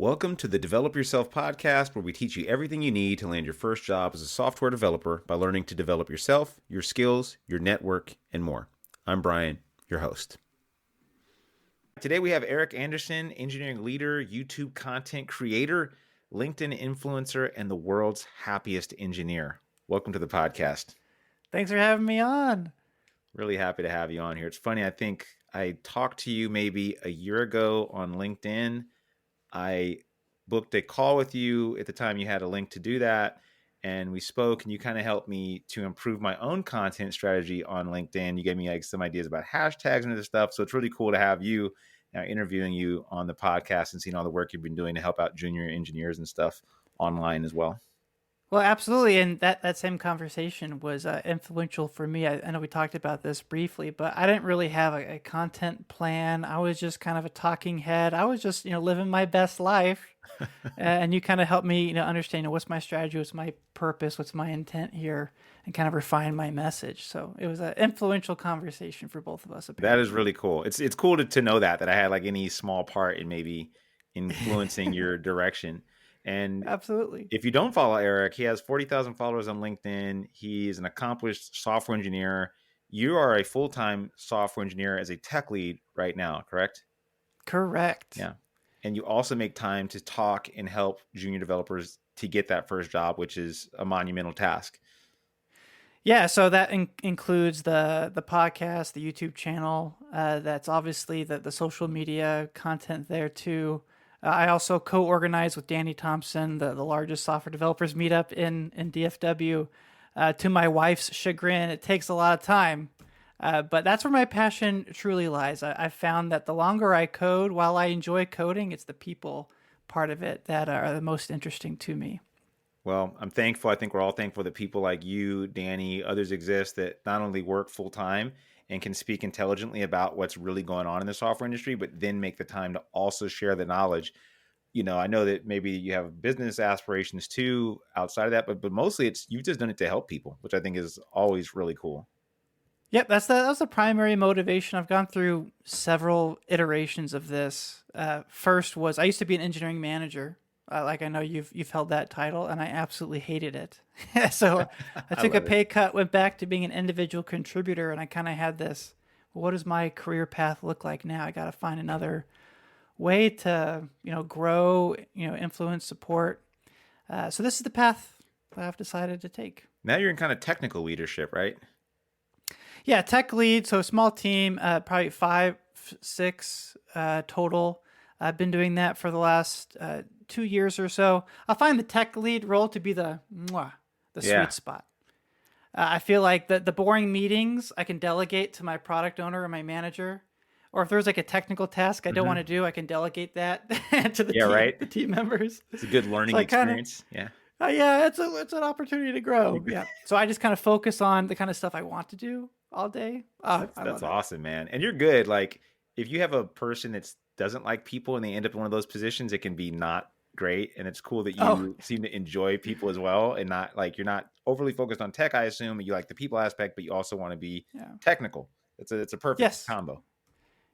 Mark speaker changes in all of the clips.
Speaker 1: Welcome to the Develop Yourself podcast, where we teach you everything you need to land your first job as a software developer by learning to develop yourself, your skills, your network, and more. I'm Brian, your host. Today we have Erik Andersen, engineering leader, YouTube content creator, LinkedIn influencer, and the world's happiest engineer. Welcome to the podcast.
Speaker 2: Thanks for having me on.
Speaker 1: Really happy to have you on here. It's funny, I think I talked to you maybe a year ago on LinkedIn. I booked a call with you at the time. You had a link to do that, and we spoke, and you kind of helped me to improve my own content strategy on LinkedIn. You gave me like some ideas about hashtags and other stuff. So it's really cool to have you interviewing you on the podcast and seeing all the work you've been doing to help out junior engineers and stuff online as well.
Speaker 2: Well, absolutely. And that same conversation was influential for me. I know we talked about this briefly, but I didn't really have a content plan. I was just kind of a talking head. I was just, living my best life. And you kind of helped me, understand what's my strategy, what's my purpose, what's my intent here, and kind of refine my message. So it was an influential conversation for both of us. Apparently.
Speaker 1: That is really cool. It's cool to know that I had like any small part in maybe influencing your direction. And
Speaker 2: absolutely,
Speaker 1: if you don't follow Erik, he has 40,000 followers on LinkedIn. He's an accomplished software engineer. You are a full-time software engineer as a tech lead right now, correct?
Speaker 2: Correct.
Speaker 1: Yeah. And you also make time to talk and help junior developers to get that first job, which is a monumental task.
Speaker 2: Yeah, so that includes the podcast, the YouTube channel. That's obviously the social media content there too. I also co-organize with Danny Thompson, the largest software developers meetup in DFW. To my wife's chagrin, it takes a lot of time, but that's where my passion truly lies. I've found that the longer I code, while I enjoy coding, it's the people part of it that are the most interesting to me.
Speaker 1: Well, I'm thankful. I think we're all thankful that people like you, Danny, others exist that not only work full time and can speak intelligently about what's really going on in the software industry, but then make the time to also share the knowledge. I know that maybe you have business aspirations too outside of that, but mostly you've just done it to help people, which I think is always really cool.
Speaker 2: Yep, that's the primary motivation. I've gone through several iterations of this. First was I used to be an engineering manager. Like I know you've held that title, and I absolutely hated it. So I took a pay cut, went back to being an individual contributor, and I kind of had this, what does my career path look like now? I got to find another way to, grow, influence, support. So this is the path that I've decided to take.
Speaker 1: Now you're in kind of technical leadership, right?
Speaker 2: Yeah, tech lead. So a small team, probably 5, 6 total. I've been doing that for the last 2 years or so. I find the tech lead role to be the sweet spot. I feel like the boring meetings I can delegate to my product owner or my manager. Or if there's like a technical task I don't want to do, I can delegate that to the team members.
Speaker 1: It's a good learning experience.
Speaker 2: It's an opportunity to grow. Yeah. So I just kind of focus on the kind of stuff I want to do all day.
Speaker 1: That's awesome, man. And you're good. Like if you have a person that doesn't like people and they end up in one of those positions, it can be not great. And it's cool that you seem to enjoy people as well, and not like you're not overly focused on tech. I assume you like the people aspect, but you also want to be technical. It's a perfect combo.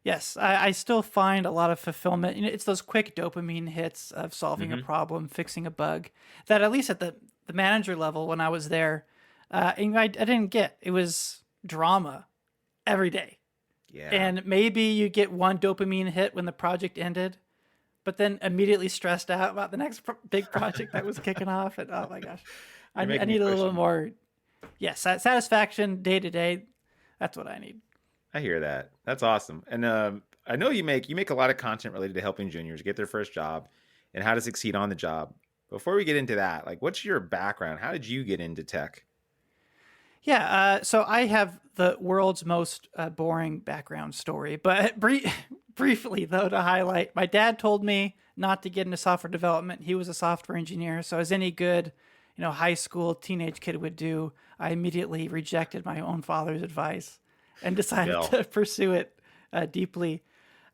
Speaker 2: Yes, I still find a lot of fulfillment. It's those quick dopamine hits of solving a problem, fixing a bug, that at least at the manager level when I was there, I didn't get. It was drama every day.
Speaker 1: Yeah.
Speaker 2: And maybe you get one dopamine hit when the project ended, but then immediately stressed out about the next big project that was kicking off. And oh my gosh, I need a little more satisfaction day to day. That's what I need.
Speaker 1: I hear that. That's awesome. And I know you make a lot of content related to helping juniors get their first job and how to succeed on the job. Before we get into that, like, what's your background? How did you get into tech?
Speaker 2: Yeah, so I have the world's most boring background story, but briefly though, to highlight, my dad told me not to get into software development. He was a software engineer, so as any good, high school teenage kid would do, I immediately rejected my own father's advice and decided to pursue it deeply.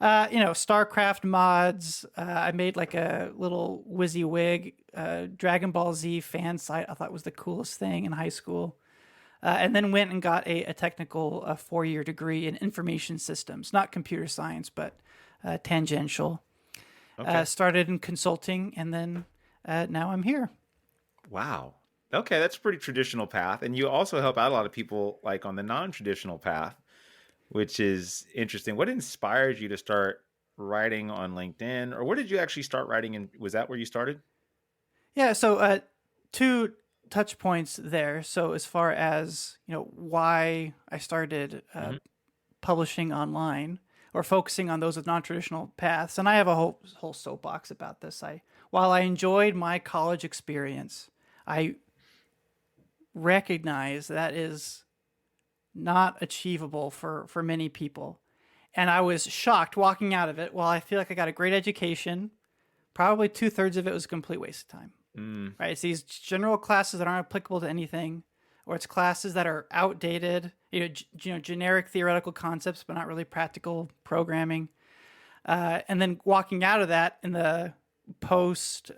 Speaker 2: StarCraft mods. I made like a little WYSIWYG Dragon Ball Z fan site. I thought was the coolest thing in high school. And then went and got a technical 4-year degree in information systems, not computer science, but tangential.
Speaker 1: Okay.
Speaker 2: started in consulting, and then now I'm here.
Speaker 1: Wow. Okay, that's a pretty traditional path. And you also help out a lot of people like on the non-traditional path, which is interesting. What inspired you to start writing on LinkedIn? Or where did you actually start writing? And was that where you started?
Speaker 2: Yeah, so two touch points there. So as far as why I started
Speaker 1: Hmm.
Speaker 2: publishing online or focusing on those with non-traditional paths, and I have a whole soapbox about this. While I enjoyed my college experience, I recognize that is not achievable for many people. And I was shocked walking out of it. While I feel like I got a great education, probably 2/3 of it was a complete waste of time.
Speaker 1: Mm,
Speaker 2: Right? It's these general classes that aren't applicable to anything, or it's classes that are outdated. Generic theoretical concepts, but not really practical programming. And then walking out of that in the post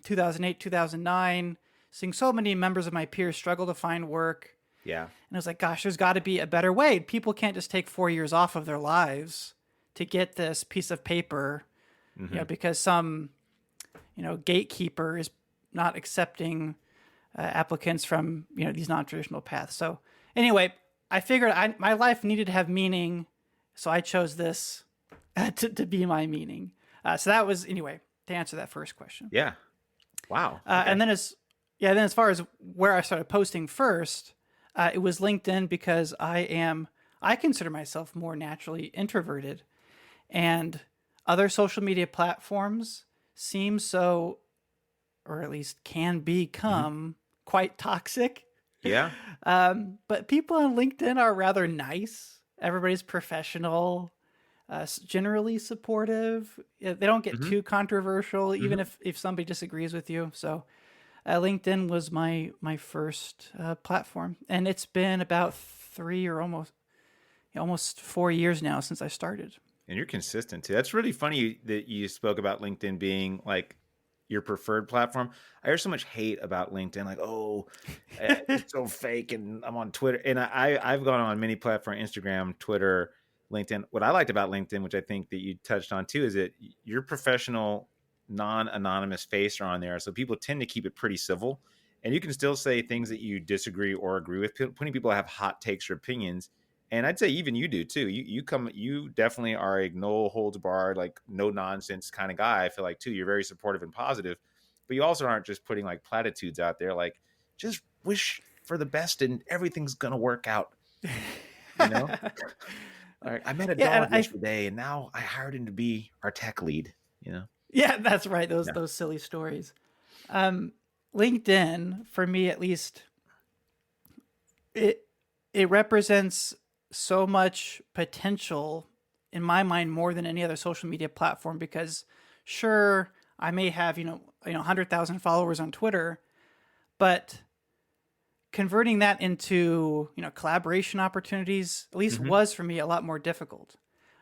Speaker 2: 2008, 2009, seeing so many members of my peers struggle to find work.
Speaker 1: yeah.
Speaker 2: And I was like, gosh, there's got to be a better way. People can't just take 4 years off of their lives to get this piece of paper,
Speaker 1: Hmm.
Speaker 2: because some, gatekeeper is not accepting applicants from, these non-traditional paths. So anyway, I figured my life needed to have meaning, so I chose this to be my meaning. So that was, anyway, to answer that first question.
Speaker 1: Yeah. Wow. Okay.
Speaker 2: And then as far as where I started posting first, it was LinkedIn, because I consider myself more naturally introverted, and other social media platforms seem so, or at least can
Speaker 1: Hmm.
Speaker 2: become quite toxic.
Speaker 1: Yeah.
Speaker 2: But people on LinkedIn are rather nice. Everybody's professional, generally supportive. They don't get
Speaker 1: Hmm.
Speaker 2: too controversial, even
Speaker 1: Hmm.
Speaker 2: if somebody disagrees with you. So LinkedIn was my first platform, and it's been about 3 or almost 4 years now since I started.
Speaker 1: And you're consistent too. That's really funny that you spoke about LinkedIn being like your preferred platform. I hear so much hate about LinkedIn, like, oh, it's so fake, and I'm on Twitter, and I've gone on many platforms: Instagram, Twitter, LinkedIn. What I liked about LinkedIn, which I think that you touched on too, is that your professional, non-anonymous face are on there, so people tend to keep it pretty civil, and you can still say things that you disagree or agree with. Plenty of people have hot takes or opinions, and I'd say even you do too. You definitely are a no holds barred, like no nonsense kind of guy. I feel like too. You're very supportive and positive, but you also aren't just putting like platitudes out there, like just wish for the best and everything's gonna work out. You know, like I met a
Speaker 2: Yeah, and
Speaker 1: dog yesterday, and now I hired him to be our tech lead. You know,
Speaker 2: yeah, that's right. Those
Speaker 1: yeah.
Speaker 2: those silly stories. Um, LinkedIn, for me at least, it it represents so much potential in my mind, more than any other social media platform, because sure, I may have 100,000 followers on Twitter, but converting that into collaboration opportunities, at least
Speaker 1: Hmm.
Speaker 2: was for me a lot more difficult.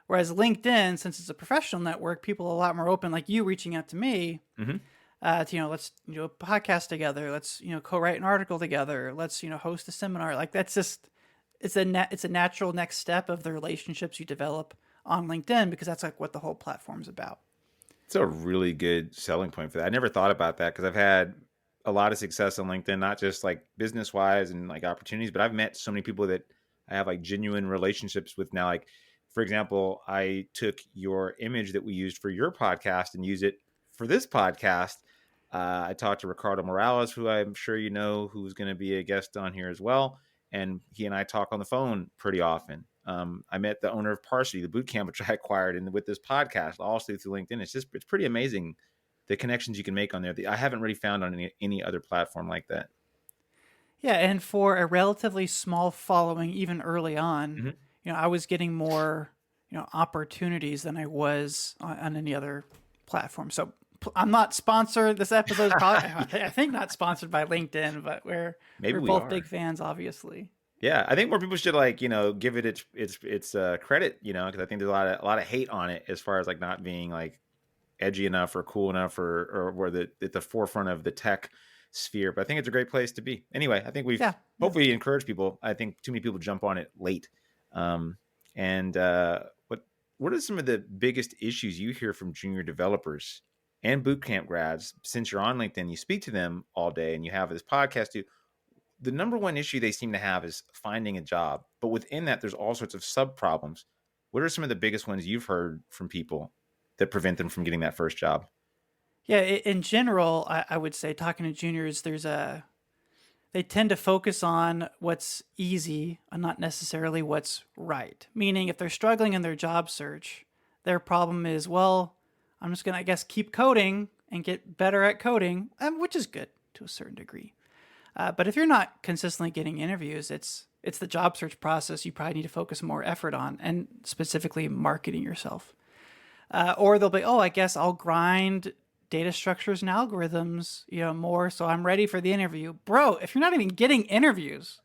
Speaker 2: Whereas LinkedIn, since it's a professional network, people are a lot more open, like you reaching out to me,
Speaker 1: Hmm.
Speaker 2: to, let's do a podcast together, let's co-write an article together, let's host a seminar. Like that's just, it's a natural next step of the relationships you develop on LinkedIn, because that's like what the whole platform's about.
Speaker 1: It's a really good selling point for that. I never thought about that because I've had a lot of success on LinkedIn, not just like business wise and like opportunities, but I've met so many people that I have like genuine relationships with now. Like, for example, I took your image that we used for your podcast and use it for this podcast. I talked to Ricardo Morales, who I'm sure you know, who's going to be a guest on here as well. And he and I talk on the phone pretty often. I met the owner of Parsity, the bootcamp, which I acquired, and with this podcast, also through LinkedIn. It's pretty amazing the connections you can make on there. I haven't really found on any other platform like that.
Speaker 2: Yeah, and for a relatively small following, even early on,
Speaker 1: Hmm.
Speaker 2: I was getting more, opportunities than I was on any other platform. So I'm not sponsored. This episode is probably, I think, not sponsored by LinkedIn, but
Speaker 1: Maybe
Speaker 2: we're
Speaker 1: we
Speaker 2: both big
Speaker 1: are.
Speaker 2: fans, obviously.
Speaker 1: Yeah, I think more people should like give it its credit, because I think there's a lot of hate on it as far as like not being like edgy enough or cool enough or where at the forefront of the tech sphere. But I think it's a great place to be. Anyway, I think we've
Speaker 2: Yeah, yeah.
Speaker 1: hopefully encouraged people. I think too many people jump on it late. Um, and what? what are some of the biggest issues you hear from junior developers and bootcamp grads? Since you're on LinkedIn, you speak to them all day and you have this podcast too. The number one issue they seem to have is finding a job. But within that, there's all sorts of sub problems. What are some of the biggest ones you've heard from people that prevent them from getting that first job?
Speaker 2: Yeah, in general, I would say talking to juniors, they tend to focus on what's easy and not necessarily what's right. Meaning, if they're struggling in their job search, their problem is, well, I'm just gonna, I guess, keep coding and get better at coding, which is good to a certain degree. But if you're not consistently getting interviews, it's the job search process you probably need to focus more effort on, and specifically marketing yourself. Or they'll be, oh, I guess I'll grind data structures and algorithms, more, so I'm ready for the interview. Bro, if you're not even getting interviews,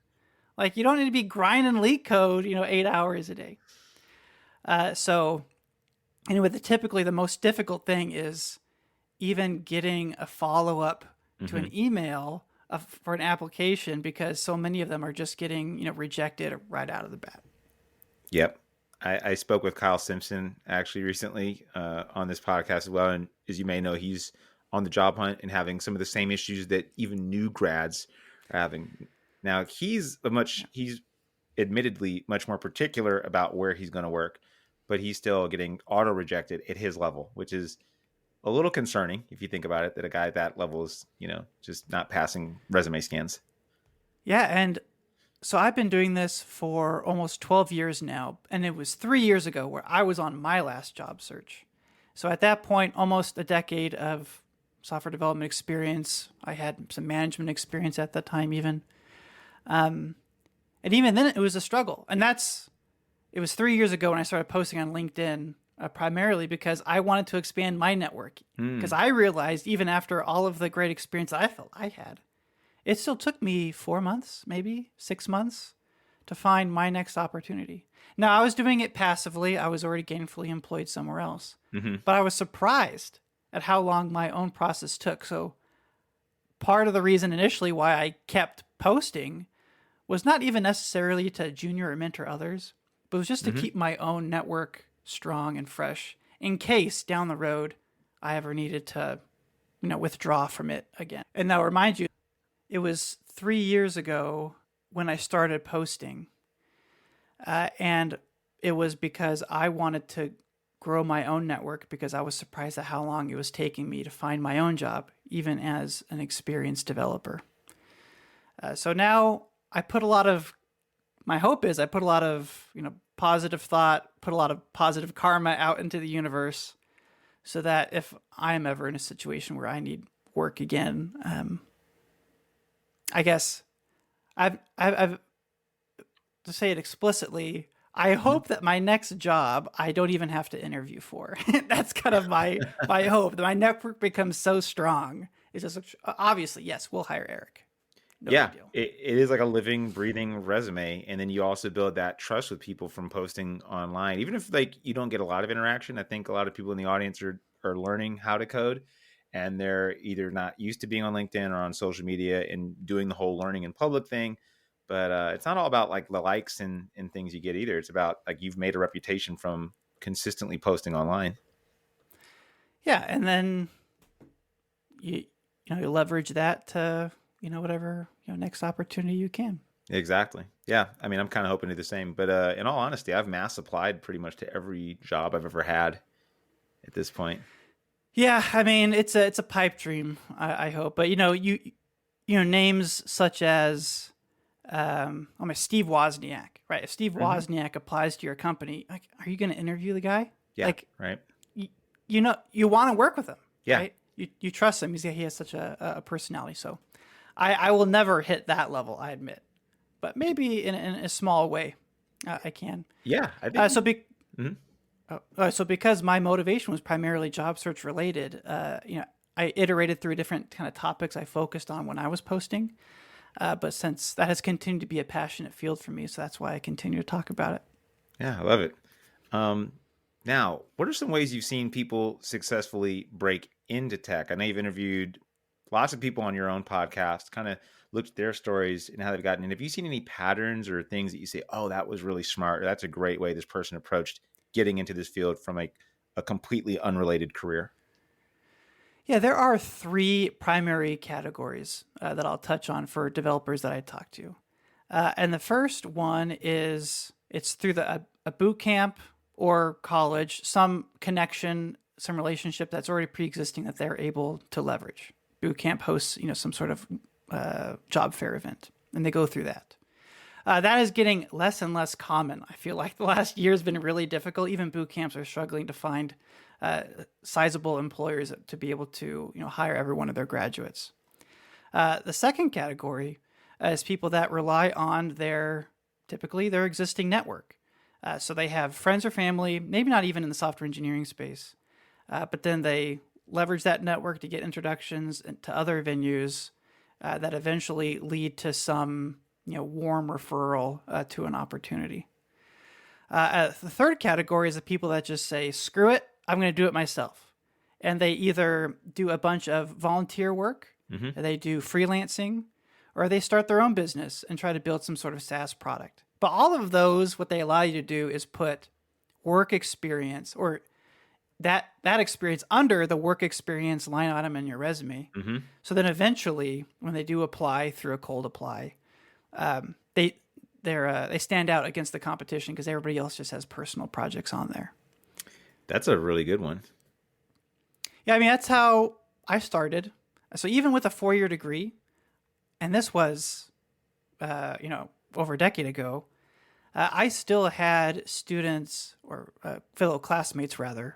Speaker 2: like, you don't need to be grinding leak code, 8 hours a day. So anyway, typically the most difficult thing is even getting a follow-up to an email for an application, because so many of them are just getting, rejected right out of the bat.
Speaker 1: Yep. I spoke with Kyle Simpson actually recently on this podcast as well. And as you may know, he's on the job hunt and having some of the same issues that even new grads are having. Now, he's admittedly much more particular about where he's going to work, but he's still getting auto rejected at his level, which is a little concerning if you think about it, that a guy at that level is, just not passing resume scans.
Speaker 2: Yeah. And so I've been doing this for almost 12 years now, and it was 3 years ago where I was on my last job search. So at that point, almost a decade of software development experience. I had some management experience at that time even. And even then it was a struggle. And it was 3 years ago when I started posting on LinkedIn, primarily because I wanted to expand my network. Because I realized, even after all of the great experience that I felt I had, it still took me 4 months, maybe 6 months, to find my next opportunity. Now, I was doing it passively. I was already gainfully employed somewhere else. But I was surprised at how long my own process took. So part of the reason initially why I kept posting was not even necessarily to junior or mentor others, but it was just to keep my own network strong and fresh in case down the road I ever needed to, withdraw from it again. And now, remind you, it was 3 years ago when I started posting. And it was because I wanted to grow my own network, because I was surprised at how long it was taking me to find my own job, even as an experienced developer. So now my hope is I put a lot of, positive thought, put a lot of positive karma out into the universe, so that if I'm ever in a situation where I need work again, I guess I've to say it explicitly, I hope that my next job I don't even have to interview for. That's kind of my hope, that my network becomes so strong. It's just, obviously, yes, we'll hire Erik. No big deal.
Speaker 1: It is like a living, breathing resume, and then you also build that trust with people from posting online. Even if you don't get a lot of interaction, I think a lot of people in the audience are learning how to code, and they're either not used to being on LinkedIn or on social media and doing the whole learning in public thing. But it's not all about like the likes and things you get either. It's about like you've made a reputation from consistently posting online.
Speaker 2: Yeah, and then you leverage that to whatever next opportunity you can.
Speaker 1: Exactly. Yeah. I mean, I'm kind of hoping to do the same. But in all honesty, I've mass applied pretty much to every job I've ever had at this point.
Speaker 2: Yeah, I mean, it's a pipe dream, I hope. But names such as Steve Wozniak, right? If Steve Wozniak applies to your company, like, are you going to interview the guy?
Speaker 1: Yeah,
Speaker 2: like,
Speaker 1: right.
Speaker 2: You want to work with him,
Speaker 1: yeah.
Speaker 2: Right? You trust him. He has such a personality. So I will never hit that level, I admit, but maybe in a small way, I can.
Speaker 1: Yeah, I think.
Speaker 2: So because my motivation was primarily job search related, I iterated through different kind of topics I focused on when I was posting. But since that has continued to be a passionate field for me, so that's why I continue to talk about it.
Speaker 1: Yeah, I love it. Now, what are some ways you've seen people successfully break into tech? I know you've interviewed lots of people on your own podcast, kind of looked at their stories and how they've gotten in. Have you seen any patterns or things that you say, oh, that was really smart, or that's a great way this person approached getting into this field from a completely unrelated career?
Speaker 2: Yeah, there are three primary categories that I'll touch on for developers that I talk to. And the first one is it's through a boot camp or college, some connection, some relationship that's already pre-existing that they're able to leverage. Boot camp hosts, some sort of job fair event, and they go through that. That is getting less and less common. I feel like the last year has been really difficult. Even boot camps are struggling to find sizable employers to be able to hire every one of their graduates. The second category is people that rely on typically their existing network. So they have friends or family, maybe not even in the software engineering space, but then they leverage that network to get introductions to other venues that eventually lead to some warm referral to an opportunity. The third category is the people that just say, screw it, I'm going to do it myself. And they either do a bunch of volunteer work, they do freelancing, or they start their own business and try to build some sort of SaaS product. But all of those, what they allow you to do is put work experience or that experience under the work experience line item in your resume. So then eventually, when they do apply through a cold apply, they stand out against the competition because everybody else just has personal projects on there.
Speaker 1: That's a really good one.
Speaker 2: Yeah, I mean, that's how I started. So even with a 4-year degree, and this was, over a decade ago, I still had students or fellow classmates rather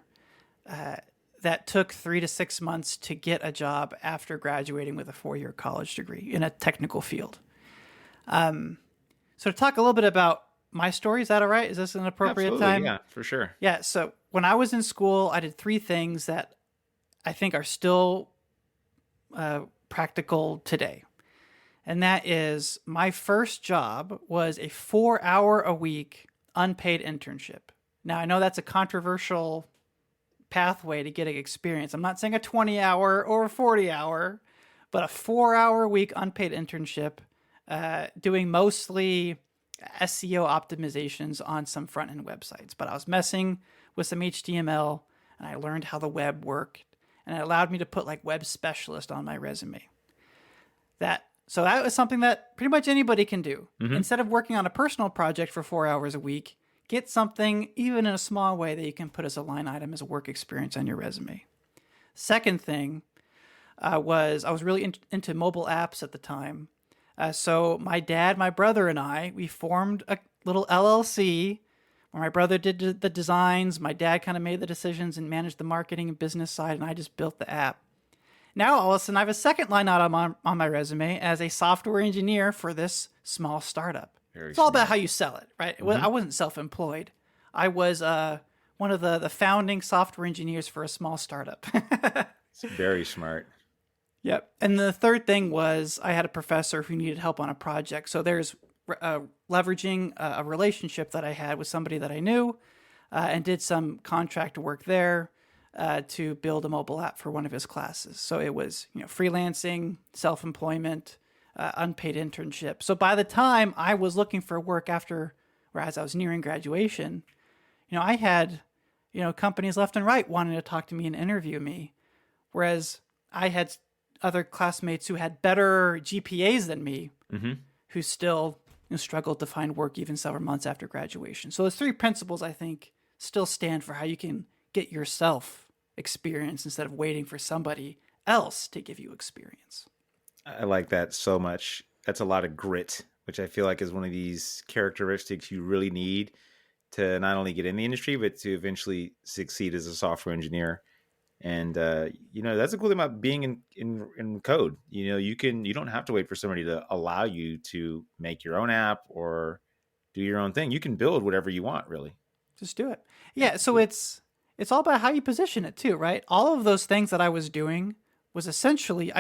Speaker 2: that took 3 to 6 months to get a job after graduating with a 4-year college degree in a technical field. So to talk a little bit about my story, is that all right? Is this an appropriate
Speaker 1: Absolutely,
Speaker 2: time?
Speaker 1: yeah, for sure.
Speaker 2: Yeah. So when I was in school, I did 3 things that I think are still practical today. And that is my first job was a 4-hour-a-week unpaid internship. Now, I know that's a controversial pathway to getting experience. I'm not saying a 20-hour or a 40-hour, but a 4-hour-a-week unpaid internship doing mostly SEO optimizations on some front-end websites. But I was messing with some HTML, and I learned how the web worked, and it allowed me to put like web specialist on my resume. So that was something that pretty much anybody can do. Instead of working on a personal project for 4 hours a week, get something, even in a small way, that you can put as a line item as a work experience on your resume. Second thing was I was really into mobile apps at the time. So my dad, my brother, and we formed a little LLC where my brother did the designs, my dad kind of made the decisions and managed the marketing and business side, and I just built the app. Now, all of a sudden, I have a second line item on my resume as a software engineer for this small startup. It's all about how you sell it, right? I wasn't self-employed. I was one of the founding software engineers for a small startup.
Speaker 1: It's very smart.
Speaker 2: Yep. And the third thing was I had a professor who needed help on a project. So there's leveraging a relationship that I had with somebody that I knew and did some contract work there. To build a mobile app for one of his classes. So it was, freelancing, self-employment, unpaid internship. So by the time I was looking for work as I was nearing graduation, I had, companies left and right wanting to talk to me and interview me. Whereas I had other classmates who had better GPAs than me, who still struggled to find work even several months after graduation. So those 3 principles, I think, still stand for how you can get yourself experience instead of waiting for somebody else to give you experience.
Speaker 1: I like that so much. That's a lot of grit, which I feel like is one of these characteristics you really need to not only get in the industry, but to eventually succeed as a software engineer. And, that's a cool thing about being in code. You don't have to wait for somebody to allow you to make your own app or do your own thing. You can build whatever you want, really.
Speaker 2: Just do it. Yeah. So it's all about how you position it too, right? All of those things that I was doing was essentially,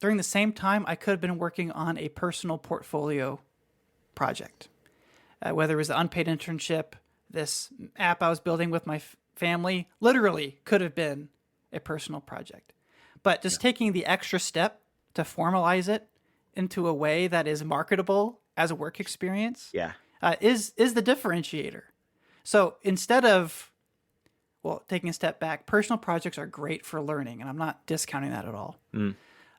Speaker 2: during the same time, I could have been working on a personal portfolio project. Whether it was the unpaid internship, this app I was building with my family, literally could have been a personal project. But just taking the extra step to formalize it into a way that is marketable as a work experience is the differentiator. So instead of well, taking a step back, personal projects are great for learning, and I'm not discounting that at all.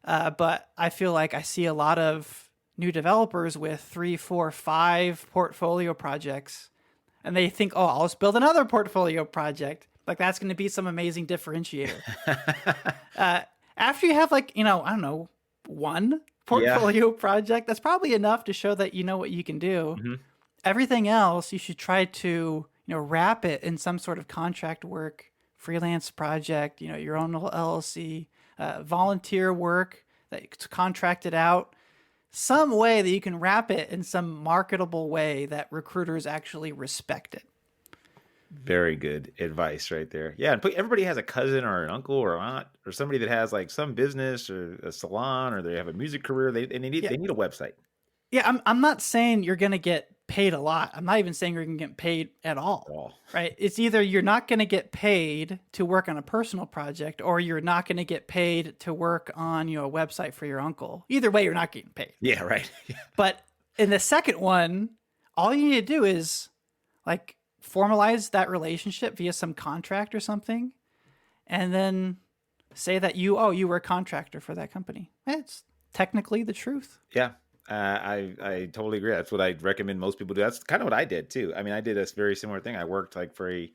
Speaker 2: But I feel like I see a lot of new developers with 3, 4, 5 portfolio projects, and they think, oh, I'll just build another portfolio project. Like that's going to be some amazing differentiator. After you have like, I don't know, one
Speaker 1: Yeah.
Speaker 2: portfolio project, that's probably enough to show that you know what you can do.
Speaker 1: Hmm.
Speaker 2: Everything else, you should try to, wrap it in some sort of contract work, freelance project, your own LLC, volunteer work that's contracted out, some way that you can wrap it in some marketable way that recruiters actually respect it.
Speaker 1: Very good advice right there. Yeah, and everybody has a cousin or an uncle or aunt or somebody that has like some business or a salon or they have a music career.
Speaker 2: Yeah.
Speaker 1: They need a website.
Speaker 2: Yeah, I'm not saying you're going to get paid a lot. I'm not even saying you're going to get paid at
Speaker 1: At
Speaker 2: all.
Speaker 1: all.
Speaker 2: Right? It's either you're not going to get paid to work on a personal project or you're not going to get paid to work on, a website for your uncle. Either way, you're not getting paid.
Speaker 1: Yeah, right.
Speaker 2: But in the second one, all you need to do is like formalize that relationship via some contract or something and then say that you were a contractor for that company. It's technically the truth.
Speaker 1: Yeah. I totally agree. That's what I recommend most people do. That's kind of what I did too. I mean, I did a very similar thing. I worked like for a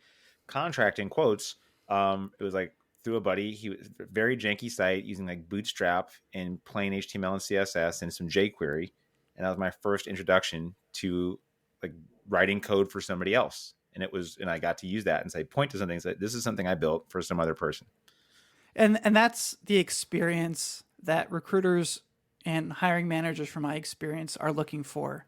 Speaker 1: contract in quotes. It was like through a buddy. He was a very janky site using like Bootstrap and plain HTML and CSS and some jQuery. And that was my first introduction to like writing code for somebody else. And I got to use that and say, point to something and say, this is something I built for some other person.
Speaker 2: And that's the experience that recruiters and hiring managers, from my experience, are looking for,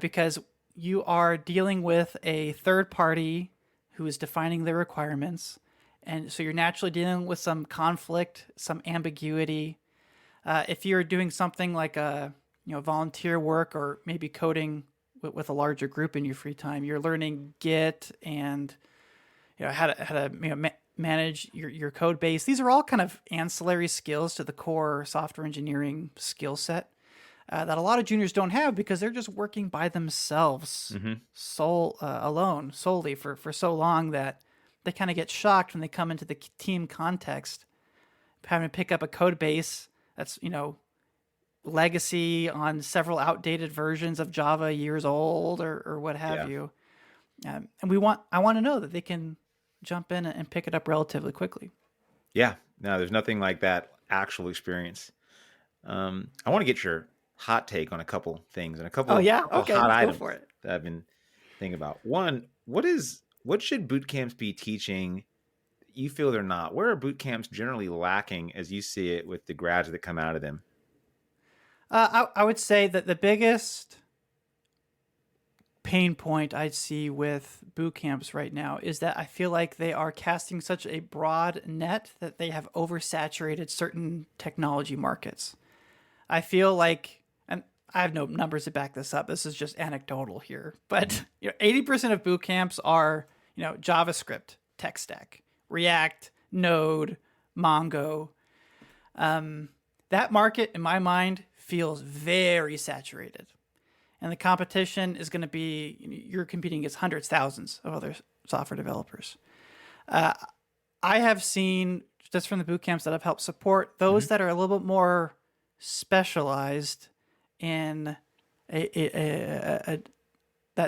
Speaker 2: because you are dealing with a third party who is defining their requirements, and so you're naturally dealing with some conflict, some ambiguity. If you're doing something like a volunteer work or maybe coding with a larger group in your free time, you're learning Git and how to manage your code base. These are all kind of ancillary skills to the core software engineering skill set that a lot of juniors don't have because they're just working by themselves, alone, solely for so long that they kind of get shocked when they come into the team context, having to pick up a code base that's legacy on several outdated versions of Java, years old or what have you. And I want to know that they can jump in and pick it up relatively quickly.
Speaker 1: Yeah, no, there's nothing like that actual experience. I want to get your hot take on a couple things and a couple,
Speaker 2: Oh yeah,
Speaker 1: couple
Speaker 2: okay,
Speaker 1: hot
Speaker 2: let's go
Speaker 1: items
Speaker 2: for it.
Speaker 1: that I've been thinking about. One, what should boot camps be teaching? You feel they're not. Where are boot camps generally lacking as you see it with the grads that come out of them?
Speaker 2: I would say that the biggest pain point I see with boot camps right now is that I feel like they are casting such a broad net that they have oversaturated certain technology markets. I feel like, and I have no numbers to back this up. This is just anecdotal here, but 80% of boot camps are JavaScript tech stack, React, Node, Mongo. That market, in my mind, feels very saturated. And the competition is going to be, you're competing against hundreds, thousands of other software developers. I have seen, just from the boot camps that I've helped support, those that are a little bit more specialized in that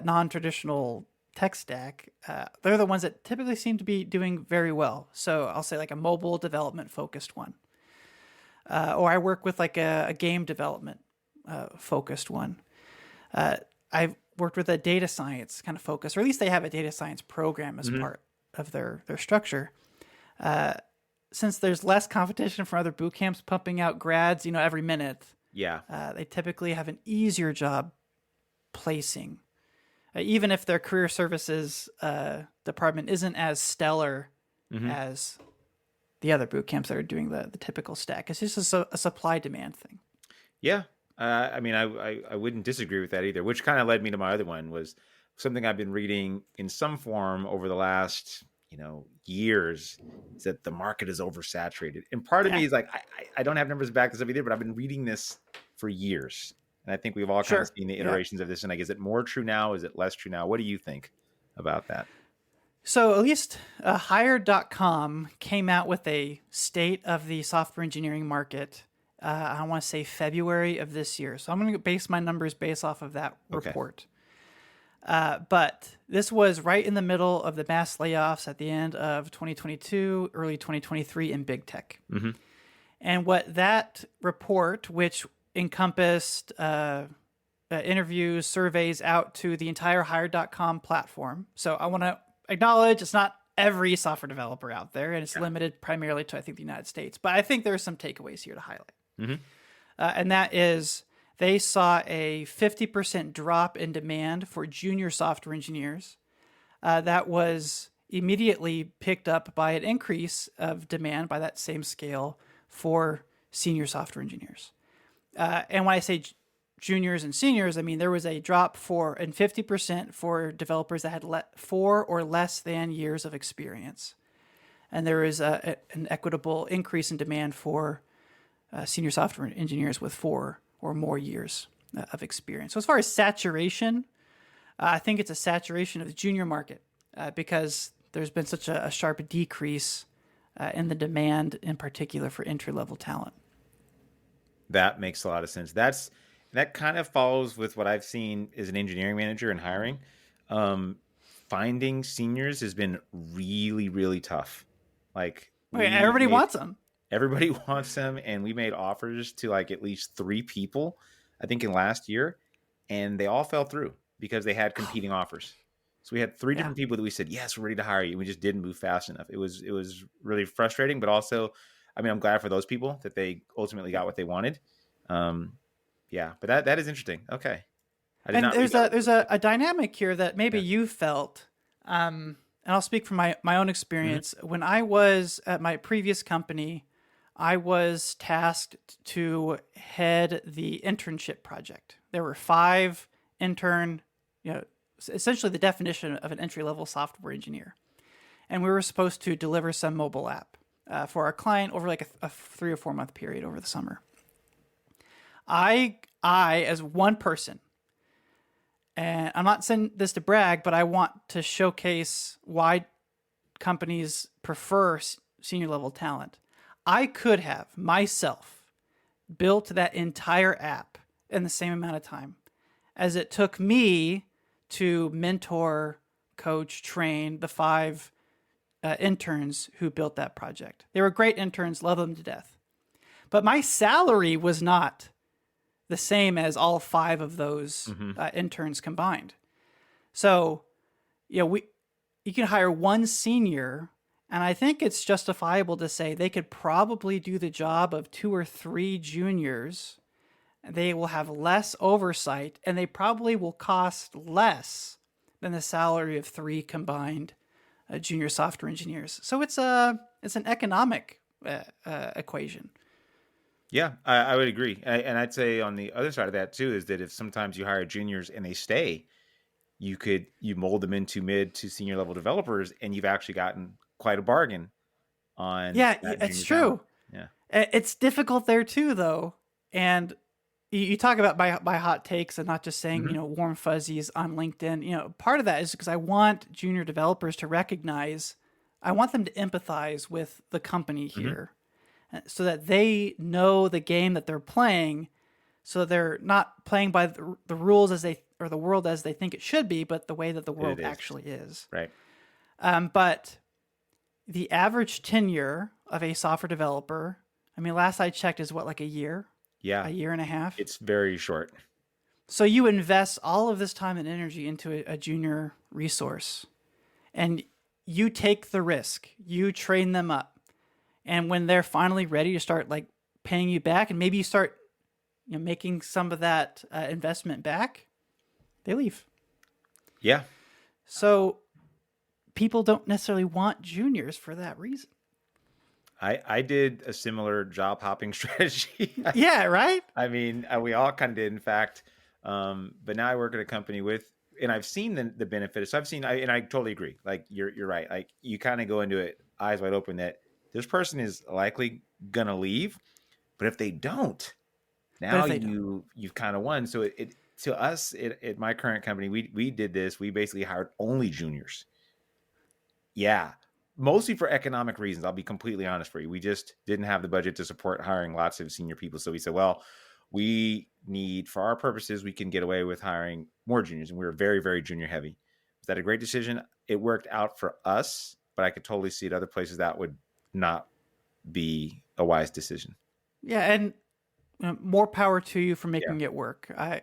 Speaker 2: non-traditional tech stack. They're the ones that typically seem to be doing very well. So I'll say like a mobile development focused one. Or I work with like a game development focused one. I've worked with a data science kind of focus, or at least they have a data science program as part of their structure. Since there's less competition from other boot camps pumping out grads, every minute, they typically have an easier job placing, even if their career services department isn't as stellar as the other boot camps that are doing the typical stack. It's just a supply demand thing.
Speaker 1: Yeah. I mean, I wouldn't disagree with that either, which kind of led me to my other one was something I've been reading in some form over the last, years, is that the market is oversaturated. And part of me is like, I don't have numbers to back this up either, but I've been reading this for years. And I think we've all kind of seen the iterations of this. And like, is it more true now? Is it less true now? What do you think about that?
Speaker 2: So at least Hired.com came out with a state of the software engineering market. I want to say February of this year. So I'm going to base my numbers based off of that
Speaker 1: Okay.
Speaker 2: report. But this was right in the middle of the mass layoffs at the end of 2022, early 2023 in big tech.
Speaker 1: Mm-hmm.
Speaker 2: And what that report, which encompassed interviews, surveys out to the entire Hired.com platform. So I want to acknowledge it's not every software developer out there, and it's limited primarily to, I think, the United States. But I think there are some takeaways here to highlight.
Speaker 1: Mm-hmm.
Speaker 2: And that is they saw a 50% drop in demand for junior software engineers. That was immediately picked up by an increase of demand by that same scale for senior software engineers. And when I say juniors and seniors, I mean there was a drop for and 50% for developers that had 4 or less than years of experience, and there is an equitable increase in demand for senior software engineers with 4 or more years of experience. So as far as saturation, I think it's a saturation of the junior market because there's been such a sharp decrease in the demand, in particular for entry-level talent.
Speaker 1: That makes a lot of sense. That kind of follows with what I've seen as an engineering manager and hiring. Um, Finding seniors has been really, really tough. Like
Speaker 2: Okay,
Speaker 1: we
Speaker 2: everybody
Speaker 1: made
Speaker 2: wants them.
Speaker 1: everybody wants them, and we made offers to like at least 3 people, I think, in last year, and they all fell through because they had competing offers. So we had three
Speaker 2: Yeah.
Speaker 1: different people that we said, yes, we're ready to hire you. We just didn't move fast enough. It was really frustrating, but also, I mean, I'm glad for those people that they ultimately got what they wanted. Um, yeah, but that is interesting. Okay, I did
Speaker 2: And
Speaker 1: not read
Speaker 2: there's
Speaker 1: that
Speaker 2: a
Speaker 1: report.
Speaker 2: a dynamic here that maybe
Speaker 1: Yeah.
Speaker 2: you felt, and I'll speak from my own
Speaker 1: Hmm.
Speaker 2: experience. When I was at my previous company, I was tasked to head the internship project. There were 5 intern, you know, essentially the definition of an entry level software engineer, and we were supposed to deliver some mobile app for our client over like a 3 or 4 month period over the summer. I as one person, and I'm not saying this to brag, but I want to showcase why companies prefer senior level talent. I could have myself built that entire app in the same amount of time as it took me to mentor, coach, train the 5 interns who built that project. They were great interns, love them to death. But my salary was not the same as all 5 of those
Speaker 1: Hmm.
Speaker 2: interns combined. So, you can hire one senior, and I think it's justifiable to say they could probably do the job of 2 or 3 juniors. They will have less oversight, and they probably will cost less than the salary of 3 combined junior software engineers. So it's an economic equation.
Speaker 1: Yeah, I would agree, and I'd say on the other side of that too is that if sometimes you hire juniors and they stay, you mold them into mid to senior level developers, and you've actually gotten quite a bargain on
Speaker 2: Yeah,
Speaker 1: that
Speaker 2: it's
Speaker 1: junior talent.
Speaker 2: true.
Speaker 1: Yeah.
Speaker 2: It's difficult there too, though. And you talk about my hot takes and not just saying,
Speaker 1: Hmm.
Speaker 2: warm fuzzies on LinkedIn. Part of that is because I want junior developers to recognize, I want them to empathize with the company
Speaker 1: Hmm.
Speaker 2: here so that they know the game that they're playing. So they're not playing by the rules as they, or the world as they think it should be, but the way that the
Speaker 1: It
Speaker 2: world
Speaker 1: is
Speaker 2: actually is.
Speaker 1: right.
Speaker 2: But the average tenure of a software developer, I mean, last I checked, is what, like
Speaker 1: Yeah,
Speaker 2: a year and a half?
Speaker 1: it's very short.
Speaker 2: So you invest all of this time and energy into a junior resource, and you take the risk, you train them up. And when they're finally ready to start like paying you back, and maybe you start making some of that investment back, they leave.
Speaker 1: Yeah,
Speaker 2: So people don't necessarily want juniors for that reason.
Speaker 1: I did a similar job hopping strategy.
Speaker 2: Yeah, right?
Speaker 1: I mean, we all kind of did, in fact. But now I work at a company with, and I've seen the benefits. So I've seen, and I totally agree. Like you're right. Like you kind of go into it eyes wide open that this person is likely gonna leave, but if they don't,
Speaker 2: But
Speaker 1: now
Speaker 2: if they don't,
Speaker 1: you've kind of won. So it to us at my current company, we did this. We basically hired only juniors. Yeah, mostly for economic reasons. I'll be completely honest for you. We just didn't have the budget to support hiring lots of senior people. So we said, well, we need, for our purposes, we can get away with hiring more juniors. And we were very, very junior heavy. Was that a great decision? It worked out for us, but I could totally see at other places that would not be a wise decision.
Speaker 2: Yeah, and more power to you for
Speaker 1: Yeah,
Speaker 2: making it work. I'm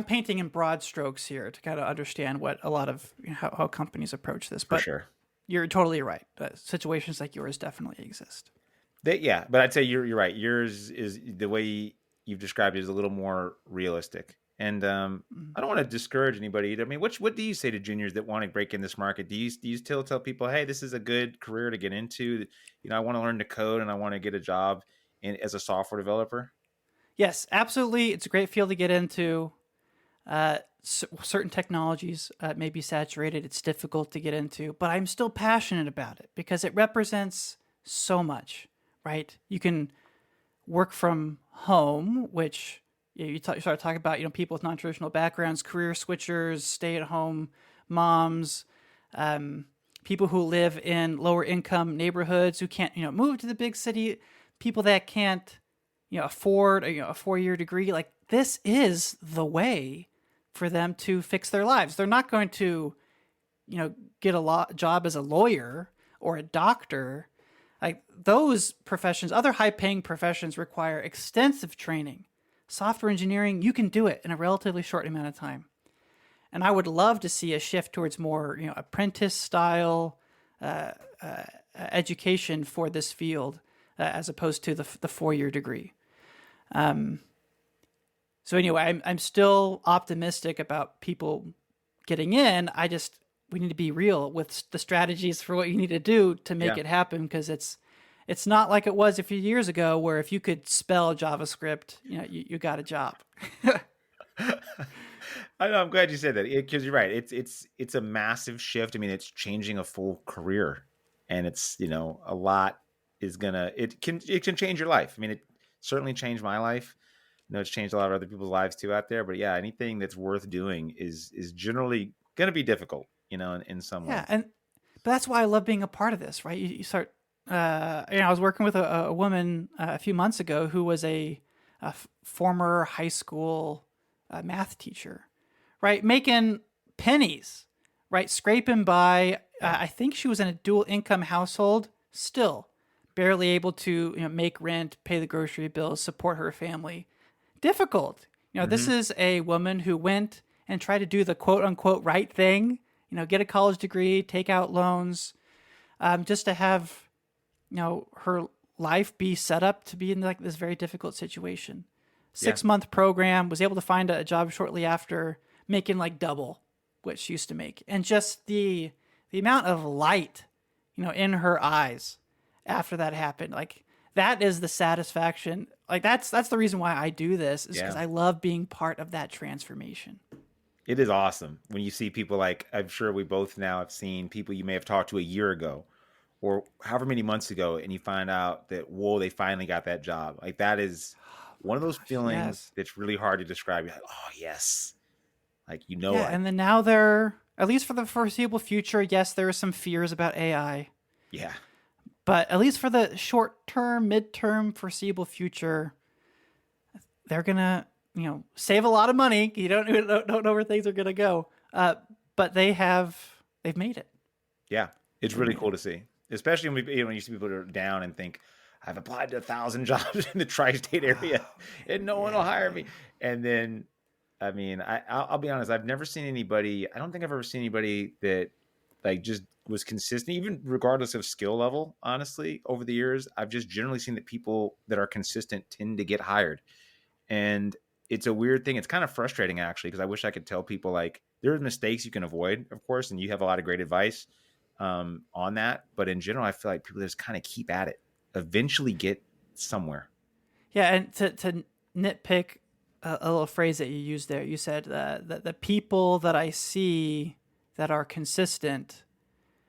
Speaker 2: painting in broad strokes here to kind of understand what a lot of how companies approach this,
Speaker 1: for
Speaker 2: but
Speaker 1: sure.
Speaker 2: you're totally right. Situations like yours definitely exist.
Speaker 1: Yeah, but I'd say you're right. Yours is the way you've described it is a little more realistic. And
Speaker 2: Mm.
Speaker 1: I don't want to discourage anybody either. I mean, what do you say to juniors that want to break in this market? Do you still tell people, hey, this is a good career to get into? You know, I want to learn to code and I want to get a job as a software developer.
Speaker 2: Yes, absolutely. It's a great field to get into. Certain technologies may be saturated. It's difficult to get into, but I'm still passionate about it because it represents so much, right? You can work from home, which you start talking about, people with non-traditional backgrounds, career switchers, stay-at-home moms, people who live in lower income neighborhoods who can't, move to the big city, people that can't, afford a 4-year degree. Like this is the way for them to fix their lives. They're not going to, get a job as a lawyer or a doctor. Like those professions, other high paying professions require extensive training. Software engineering, you can do it in a relatively short amount of time. And I would love to see a shift towards more, apprentice style education for this field as opposed to the 4-year degree. So anyway, I'm still optimistic about people getting in. We need to be real with the strategies for what you need to do to make
Speaker 1: Yeah.
Speaker 2: it happen because it's not like it was a few years ago where if you could spell JavaScript, you got a job.
Speaker 1: I know. I'm glad you said that because you're right. It's a massive shift. I mean, it's changing a full career, and it's a lot is gonna it can change your life. I mean, it certainly changed my life. I know it's changed a lot of other people's lives too out there. But yeah, anything that's worth doing is generally gonna be difficult. In some
Speaker 2: Yeah,
Speaker 1: way.
Speaker 2: but that's why I love being a part of this, right? You start. I was working with a woman a few months ago who was a former high school math teacher, right? Making pennies, right? Scraping by.
Speaker 1: Yeah.
Speaker 2: I think she was in a dual income household, still barely able to make rent, pay the grocery bills, support her family. Difficult. This
Speaker 1: Hmm.
Speaker 2: is a woman who went and tried to do the quote unquote right thing. Get a college degree, take out loans, just to have her life be set up to be in like this very difficult situation.
Speaker 1: Yeah.
Speaker 2: 6-month program, was able to find a job shortly after, making like double what she used to make, and just the amount of light in her eyes after that happened, like that is the satisfaction. Like that's the reason why I do this, is because
Speaker 1: Yeah.
Speaker 2: I love being part of that transformation.
Speaker 1: It is awesome when you see people like I'm sure we both now have seen people you may have talked to a year ago or however many months ago, and you find out that whoa, they finally got that job. Like that is one of those
Speaker 2: Gosh,
Speaker 1: feelings
Speaker 2: yes.
Speaker 1: that's really hard to describe. You're like, oh yes, like
Speaker 2: Yeah,
Speaker 1: like
Speaker 2: and then now they're, at least for the foreseeable future, yes, there are some fears about AI,
Speaker 1: yeah,
Speaker 2: but at least for the short term, midterm, foreseeable future, they're gonna, save a lot of money. You don't know where things are gonna go, but they've made it.
Speaker 1: yeah. It's
Speaker 2: They've
Speaker 1: really
Speaker 2: made
Speaker 1: cool
Speaker 2: it.
Speaker 1: to see, especially when you see people that are down and think I've applied to 1,000 jobs in the tri-state area and no one will hire
Speaker 2: Yeah.
Speaker 1: me. And then I mean, I'll be honest. I've never seen anybody. I don't think I've ever seen anybody that like just was consistent, even regardless of skill level. Honestly, over the years, I've just generally seen that people that are consistent tend to get hired, and it's a weird thing. It's kind of frustrating actually because I wish I could tell people like there are mistakes you can avoid, of course, and you have a lot of great advice on that. But in general, I feel like people just kind of keep at it, eventually get somewhere.
Speaker 2: Yeah, and to nitpick a little phrase that you used there, you said that the people that I see that are consistent,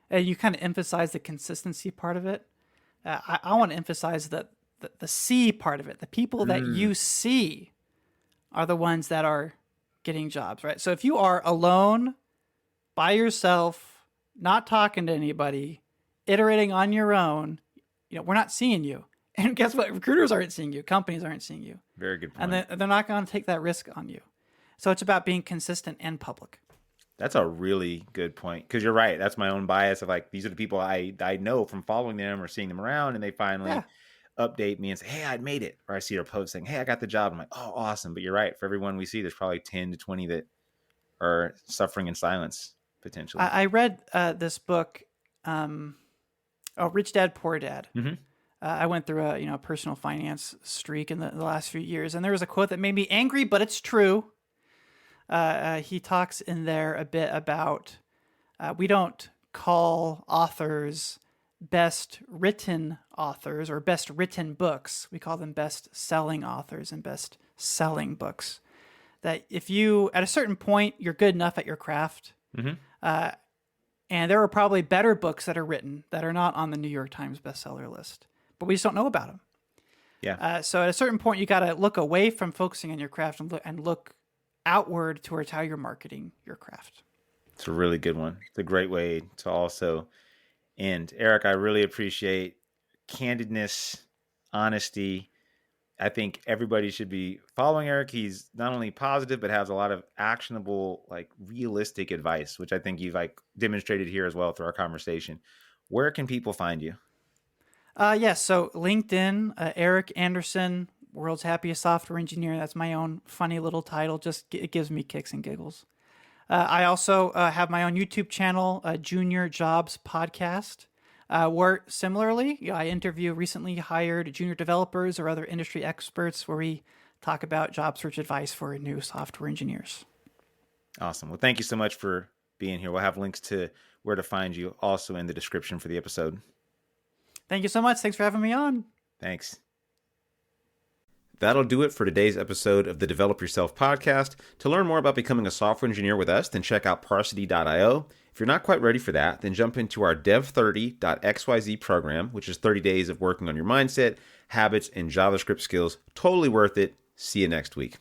Speaker 2: and you kind of emphasize the consistency part of it. I want to emphasize that the C part of it, the people that
Speaker 1: Mm,
Speaker 2: you see are the ones that are getting jobs, right? So if you are alone by yourself, not talking to anybody, iterating on your own, we're not seeing you. And guess what? Recruiters aren't seeing you. Companies aren't seeing you.
Speaker 1: Very good
Speaker 2: And
Speaker 1: point.
Speaker 2: they're not going to take that risk on you. So it's about being consistent and public.
Speaker 1: That's a really good point, because you're right. That's my own bias of like, these are the people I know from following them or seeing them around, and they finally
Speaker 2: Yeah.
Speaker 1: update me and say, hey, I made it. Or I see their post saying, hey, I got the job. I'm like, oh, awesome. But you're right. For everyone we see, there's probably 10 to 20 that are suffering in silence, potentially.
Speaker 2: I read this book, Rich Dad, Poor Dad.
Speaker 1: Mm-hmm.
Speaker 2: I went through a personal finance streak in the last few years, and there was a quote that made me angry, but it's true. He talks in there a bit about we don't call authors best written authors or best written books. We call them best selling authors and best selling books. That if you, at a certain point, you're good enough at your craft,
Speaker 1: Mm-hmm.
Speaker 2: and there are probably better books that are written that are not on the New York Times bestseller list, but we just don't know about them.
Speaker 1: Yeah.
Speaker 2: So at a certain point, you got to look away from focusing on your craft and look outward towards how you're marketing your craft.
Speaker 1: It's a really good one. It's a great way to also end. Eric, I really appreciate candidness, honesty. I think everybody should be following Eric. He's not only positive, but has a lot of actionable, like realistic advice, which I think you've like demonstrated here as well through our conversation. Where can people find you?
Speaker 2: So LinkedIn, Erik Andersen, world's happiest software engineer. That's my own funny little title. It gives me kicks and giggles. I also have my own YouTube channel, Junior Jobs Podcast, where similarly, I interview recently hired junior developers or other industry experts where we talk about job search advice for new software engineers.
Speaker 1: Awesome. Well, thank you so much for being here. We'll have links to where to find you also in the description for the episode.
Speaker 2: Thank you so much. Thanks for having me on.
Speaker 1: Thanks. That'll do it for today's episode of the Develop Yourself podcast. To learn more about becoming a software engineer with us, then check out parsity.io. If you're not quite ready for that, then jump into our dev30.xyz program, which is 30 days of working on your mindset, habits, and JavaScript skills. Totally worth it. See you next week.